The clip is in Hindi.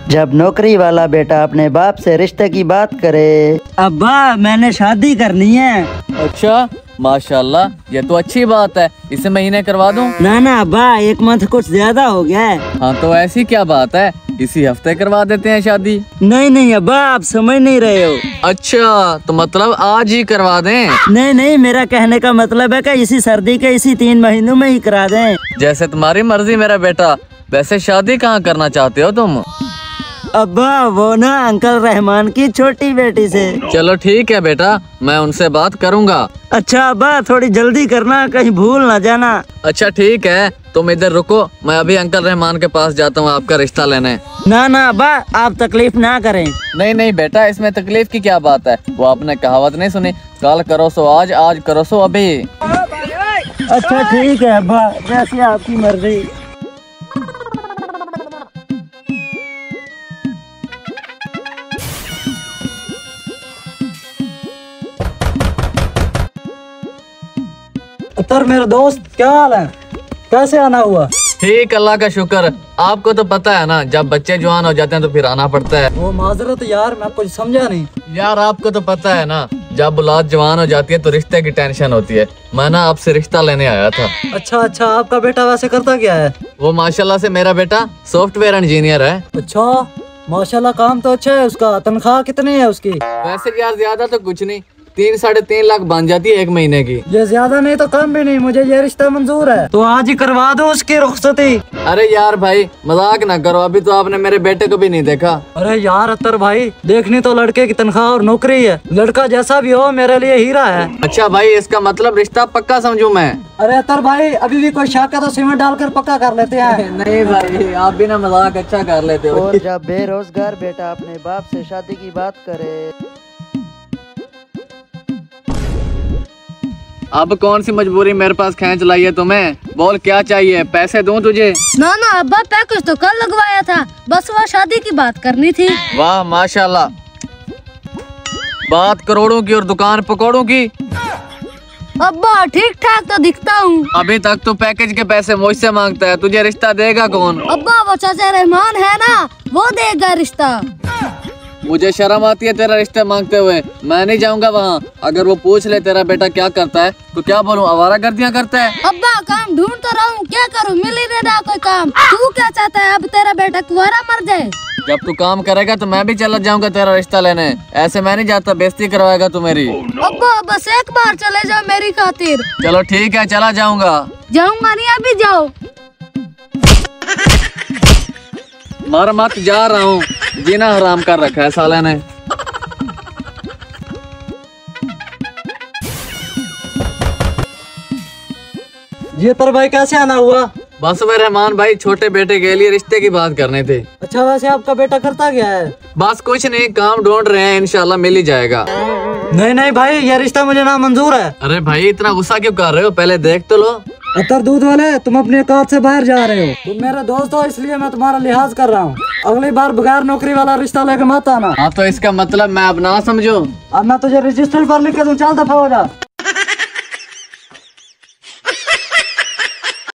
जब नौकरी वाला बेटा अपने बाप से रिश्ते की बात करे। अब्बा मैंने शादी करनी है। अच्छा माशाल्लाह, ये तो अच्छी बात है। इसे महीने करवा दूं? ना ना अब्बा, एक मंथ कुछ ज्यादा हो गया है। हाँ तो ऐसी क्या बात है, इसी हफ्ते करवा देते हैं शादी। नहीं नहीं अब्बा, आप समझ नहीं रहे हो। अच्छा तो मतलब आज ही करवा दें? नहीं नहीं, मेरा कहने का मतलब है कि इसी सर्दी के इसी 3 महीनों में ही करा दें। जैसे तुम्हारी मर्जी मेरा बेटा। वैसे शादी कहाँ करना चाहते हो तुम? अब्बा वो ना अंकल रहमान की छोटी बेटी से। चलो ठीक है बेटा, मैं उनसे बात करूँगा। अच्छा अब्बा थोड़ी जल्दी करना, कहीं भूल ना जाना। अच्छा ठीक है, तुम इधर रुको, मैं अभी अंकल रहमान के पास जाता हूँ आपका रिश्ता लेने। ना ना अब्बा, आप तकलीफ ना करें। नहीं नहीं बेटा, इसमें तकलीफ की क्या बात है। वो आपने कहावत नहीं सुनी, कल करो सो आज, आज करो सो अभी। अच्छा ठीक है अब्बा, जैसे आपकी मर्जी। अतर मेरे दोस्त, क्या हाल है? कैसे आना हुआ? ठीक, अल्लाह का शुक्र। आपको तो पता है ना, जब बच्चे जवान हो जाते हैं तो फिर आना पड़ता है। वो माजरत यार, मैं कुछ समझा नहीं। यार आपको तो पता है ना, जब औलाद जवान हो जाती है तो रिश्ते की टेंशन होती है। मैं ना आपसे रिश्ता लेने आया था। अच्छा अच्छा, आपका बेटा वैसे करता क्या है? वो माशाल्लाह से मेरा बेटा सॉफ्टवेयर इंजीनियर है। अच्छा माशाल्लाह, काम तो अच्छा है उसका। तनख्वाह कितनी है उसकी? वैसे यार ज्यादा तो कुछ नहीं, 3-3.5 लाख बन जाती है एक महीने की। ये ज्यादा नहीं तो कम भी नहीं, मुझे ये रिश्ता मंजूर है। तो आज ही करवा दो उसकी रुखसती। अरे यार भाई मजाक ना करो, अभी तो आपने मेरे बेटे को भी नहीं देखा। अरे यार अतर भाई, देखनी तो लड़के की तनख्वाह और नौकरी है। लड़का जैसा भी हो मेरे लिए हीरा है। अच्छा भाई, इसका मतलब रिश्ता पक्का समझूं मैं? अरे अतर भाई, अभी भी कोई शक है तो सीमेंट डालकर पक्का कर लेते हैं। नहीं भाई, आप भी ना मजाक अच्छा कर लेते हो। और जब बेरोजगार बेटा अपने बाप से शादी की बात करे। अब कौन सी मजबूरी मेरे पास खींच लाई है तुम्हें? बोल क्या चाहिए, पैसे दूं तुझे? ना ना अब्बा, पैकेज तो कल लगवाया था, बस वह शादी की बात करनी थी। वाह माशाल्लाह, बात करोड़ों की और दुकान पकौड़ों की। अब्बा ठीक ठाक तो दिखता हूँ। अभी तक तो पैकेज के पैसे मुझसे मांगता है, तुझे रिश्ता देगा कौन? अब्बा वो चाचा रहमान है ना, वो देगा रिश्ता। मुझे शर्म आती है तेरा रिश्ता मांगते हुए। मैं नहीं जाऊंगा वहाँ। अगर वो पूछ ले तेरा बेटा क्या करता है तो क्या बोलूं, आवारागर्दियाँ करता है? अब्बा काम ढूंढ तो रहा हूँ, क्या करूँ, मिल ही नहीं रहा कोई काम। तू क्या चाहता है, अब तेरा बेटा कुंवारा मर जाए? जब तू काम करेगा तो मैं भी चला जाऊंगा तेरा रिश्ता लेने। ऐसे मैं नहीं जाता, बेइज्जती करवाएगा तू मेरी। अब्बा बस एक बार चले जाओ मेरी खातिर। चलो ठीक है, चला जाऊंगा। जाऊंगा नहीं, अभी जाओ। मर मत, जा रहा हूँ। जीना हराम कर रखा है साले ने। ये तर भाई कैसे आना हुआ? बस मेरे रहमान भाई, छोटे बेटे के लिए रिश्ते की बात करने थे। अच्छा वैसे आपका बेटा करता क्या है? बस कुछ नहीं, काम ढूंढ रहे हैं, इंशाल्लाह मिल ही जाएगा। नहीं नहीं भाई, ये रिश्ता मुझे ना मंजूर है। अरे भाई इतना गुस्सा क्यों कर रहे हो, पहले देख तो लो। अतर दूध वाले, तुम अपनी औकात से बाहर जा रहे हो। तुम मेरे दोस्त हो इसलिए मैं तुम्हारा लिहाज कर रहा हूँ। अगली बार बगैर नौकरी वाला रिश्ता लेके मत आना। हाँ तो इसका मतलब मैं अब ना समझूं? अब मैं तुझे रजिस्टर पर लिख के दूं, चल दफा हो जा।